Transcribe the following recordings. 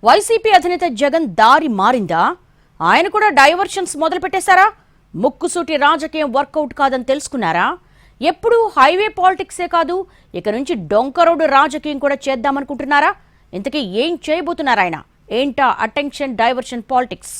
YCP అధినేత జగన్ దారి మారిందా? ఆయన కూడా డైవర్షన్స్ మొదలుపెట్టేశారా? ముక్కుసూటి రాజకీయం వర్కౌట్ కాదని తెలుసుకున్నారా? ఎప్పుడూ హైవే పాలిటిక్సే కాదు, ఇక నుంచి డొంకరోడు రాజకీయం కూడా చేద్దామనుకుంటున్నారా? ఇంతకీ ఏం చేయబోతున్నారు ఆయన? ఏంటా అటెన్షన్ డైవర్షన్ పాలిటిక్స్?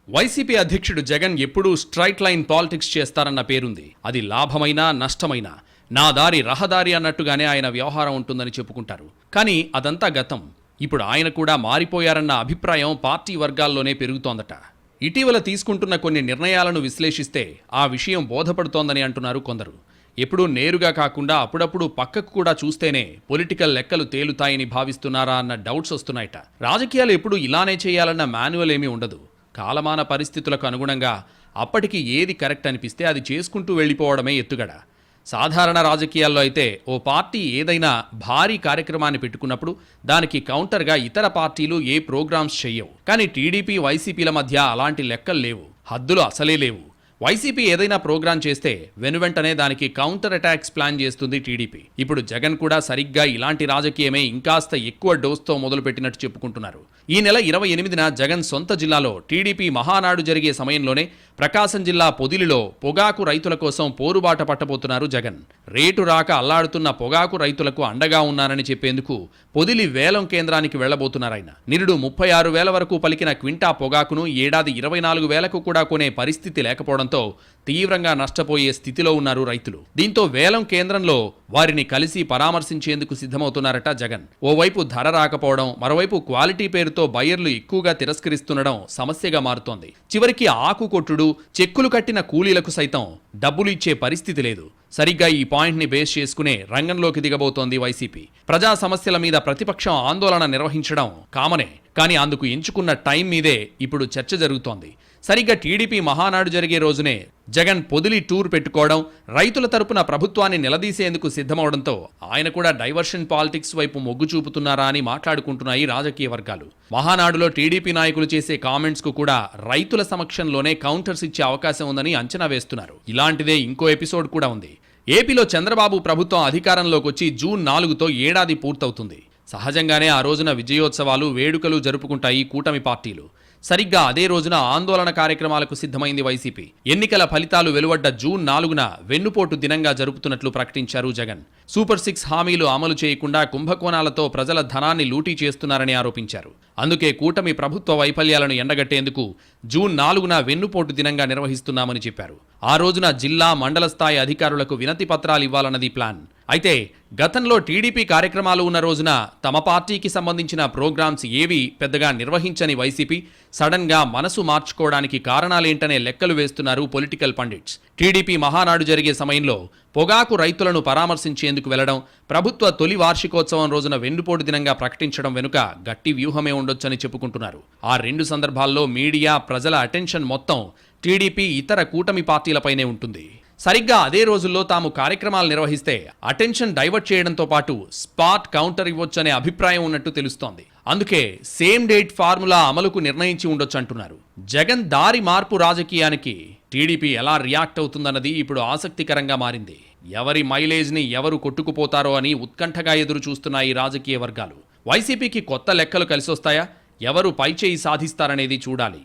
వైసీపీ అధ్యక్షుడు జగన్ ఎప్పుడూ స్ట్రైట్ లైన్ పాలిటిక్స్ చేస్తారన్న పేరుంది. అది లాభమైనా నష్టమైనా నా దారి రహదారి అన్నట్టుగానే ఆయన వ్యవహారం ఉంటుందని చెప్పుకుంటారు. కానీ అదంతా గతం. ఇప్పుడు ఆయన కూడా మారిపోయారన్న అభిప్రాయం పార్టీ వర్గాల్లోనే పెరుగుతోందట. ఇటీవల తీసుకుంటున్న కొన్ని నిర్ణయాలను విశ్లేషిస్తే ఆ విషయం బోధపడుతోందని అంటున్నారు కొందరు. ఎప్పుడూ నేరుగా కాకుండా అప్పుడప్పుడు పక్కకు కూడా చూస్తేనే పొలిటికల్ లెక్కలు తేలుతాయని భావిస్తున్నారా అన్న డౌట్స్ వస్తున్నాయట. రాజకీయాలు ఎప్పుడు ఇలానే చేయాలన్న మాన్యువల్ ఏమీ ఉండదు. కాలమాన పరిస్థితులకు అనుగుణంగా అప్పటికి ఏది కరెక్ట్ అనిపిస్తే అది చేసుకుంటూ వెళ్ళిపోవడమే ఎత్తుగడ. సాధారణ రాజకీయాల్లో అయితే ఓ పార్టీ ఏదైనా భారీ కార్యక్రమాన్ని పెట్టుకున్నప్పుడు దానికి కౌంటర్గా ఇతర పార్టీలు ఏ ప్రోగ్రామ్స్ చెయ్యవు. కానీ టీడీపీ వైసీపీల మధ్య అలాంటి లెక్కలు లేవు, హద్దులు అసలే లేవు. వైసీపీ ఏదైనా ప్రోగ్రాం చేస్తే వెనువెంటనే దానికి కౌంటర్ అటాక్స్ ప్లాన్ చేస్తుంది టీడీపీ. ఇప్పుడు జగన్ కూడా సరిగ్గా ఇలాంటి రాజకీయమే ఇంకాస్త ఎక్కువ డోస్తో మొదలుపెట్టినట్టు చెప్పుకుంటున్నారు. ఈ నెల 28న జగన్ సొంత జిల్లాలో టీడీపీ మహానాడు జరిగే సమయంలోనే ప్రకాశం జిల్లా పొదిలిలో పొగాకు రైతుల కోసం పోరుబాట పట్టబోతున్నారు జగన్. రేటు రాక అల్లాడుతున్న పొగాకు రైతులకు అండగా ఉన్నానని చెప్పేందుకు పొదిలి వేలం కేంద్రానికి వెళ్లబోతున్నారాయన. నిరుడు 36,000 వరకు పలికిన క్వింటా పొగాకును ఏడాది 24,000కు కూడా కొనే పరిస్థితి లేకపోవడంతో తీవ్రంగా నష్టపోయే స్థితిలో ఉన్నారు రైతులు. దీంతో వేలం కేంద్రంలో వారిని కలిసి పరామర్శించేందుకు సిద్ధమవుతున్నారట జగన్. ఓవైపు ధర రాకపోవడం, మరోవైపు క్వాలిటీ పేరుతో బయ్యర్లు ఎక్కువగా తిరస్కరిస్తుండడం సమస్యగా మారుతోంది. చివరికి ఆకు కొట్టుడు, చెక్కులు కట్టిన కూలీలకు సైతం డబ్బులు ఇచ్చే పరిస్థితి లేదు. సరిగ్గా ఈ పాయింట్ని బేస్ చేసుకునే రంగంలోకి దిగబోతోంది వైసీపీ. ప్రజా సమస్యల మీద ప్రతిపక్షం ఆందోళన నిర్వహించడం కామనే, కానీ అందుకు ఎంచుకున్న టైం మీదే ఇప్పుడు చర్చ జరుగుతోంది. సరిగ్గా టీడీపీ మహానాడు జరిగే రోజునే జగన్ పొదిలి టూర్ పెట్టుకోవడం, రైతుల తరపున ప్రభుత్వాన్ని నిలదీసేందుకు సిద్ధమవడంతో ఆయన కూడా డైవర్షన్ పాలిటిక్స్ వైపు మొగ్గు చూపుతున్నారా అని మాట్లాడుకుంటున్నాయి రాజకీయ వర్గాలు. మహానాడులో టీడీపీ నాయకులు చేసే కామెంట్స్ కు కూడా రైతుల సమక్షంలోనే కౌంటర్స్ ఇచ్చే అవకాశం ఉందని అంచనా వేస్తున్నారు. ఇలాంటిదే ఇంకో ఎపిసోడ్ కూడా ఉంది. ఏపీలో చంద్రబాబు ప్రభుత్వం అధికారంలోకి వచ్చి జూన్ 4తో ఏడాది పూర్తవుతుంది. సహజంగానే ఆ రోజున విజయోత్సవాలు, వేడుకలు జరుపుకుంటాయి కూటమి పార్టీలు. సరిగ్గా అదే రోజున ఆందోళన కార్యక్రమాలకు సిద్ధమైంది వైసీపీ. ఎన్నికల ఫలితాలు వెలువడ్డ జూన్ 4న వెన్నుపోటు దినంగా జరుపుతున్నట్లు ప్రకటించారు జగన్. సూపర్ 6 హామీలు అమలు చేయకుండా కుంభకోణాలతో ప్రజల ధనాన్ని లూటీ చేస్తున్నారని ఆరోపించారు. అందుకే కూటమి ప్రభుత్వ వైఫల్యాలను ఎండగట్టేందుకు జూన్ 4న వెన్నుపోటు దినంగా నిర్వహిస్తున్నామని చెప్పారు. ఆ రోజున జిల్లా, మండల స్థాయి అధికారులకు వినతి పత్రాలు ఇవ్వాలన్నది ప్లాన్. అయితే గతంలో టీడీపీ కార్యక్రమాలు ఉన్న రోజున తమ పార్టీకి సంబంధించిన ప్రోగ్రామ్స్ ఏవి పెద్దగా నిర్వహించని వైసీపీ సడన్ గా మనసు మార్చుకోవడానికి కారణాలేంటనే లెక్కలు వేస్తున్నారు పొలిటికల్ పండిట్స్. టీడీపీ మహానాడు జరిగే సమయంలో పొగాకు రైతులను పరామర్శించేందుకు వెళ్లడం, ప్రభుత్వ తొలి వార్షికోత్సవం రోజున వెన్నుపోటు దినంగా ప్రకటించడం వెనుక గట్టి వ్యూహమే ఉండొచ్చని చెప్పుకుంటున్నారు. ఆ రెండు సందర్భాల్లో మీడియా, ప్రజల అటెన్షన్ మొత్తం టీడీపీ, ఇతర కూటమి పార్టీలపైనే ఉంటుంది. సరిగ్గా అదే రోజుల్లో తాము కార్యక్రమాలు నిర్వహిస్తే అటెన్షన్ డైవర్ట్ చేయడంతో పాటు స్పాట్ కౌంటర్ ఇవ్వొచ్చనే అభిప్రాయం ఉన్నట్టు తెలుస్తోంది. అందుకే సేమ్ డేట్ ఫార్ములా అమలుకు నిర్ణయించి ఉండొచ్చు అంటున్నారు. జగన్ దారి మార్పు రాజకీయానికి టీడీపీ ఎలా రియాక్ట్ అవుతుందన్నది ఇప్పుడు ఆసక్తికరంగా మారింది. ఎవరి మైలేజ్ని ఎవరు కొట్టుకుపోతారో అని ఉత్కంఠగా ఎదురు చూస్తున్నాయి రాజకీయ వర్గాలు. వైసీపీకి కొత్త లెక్కలు కలిసొస్తాయా? ఎవరు పైచేయి సాధిస్తారనేది చూడాలి.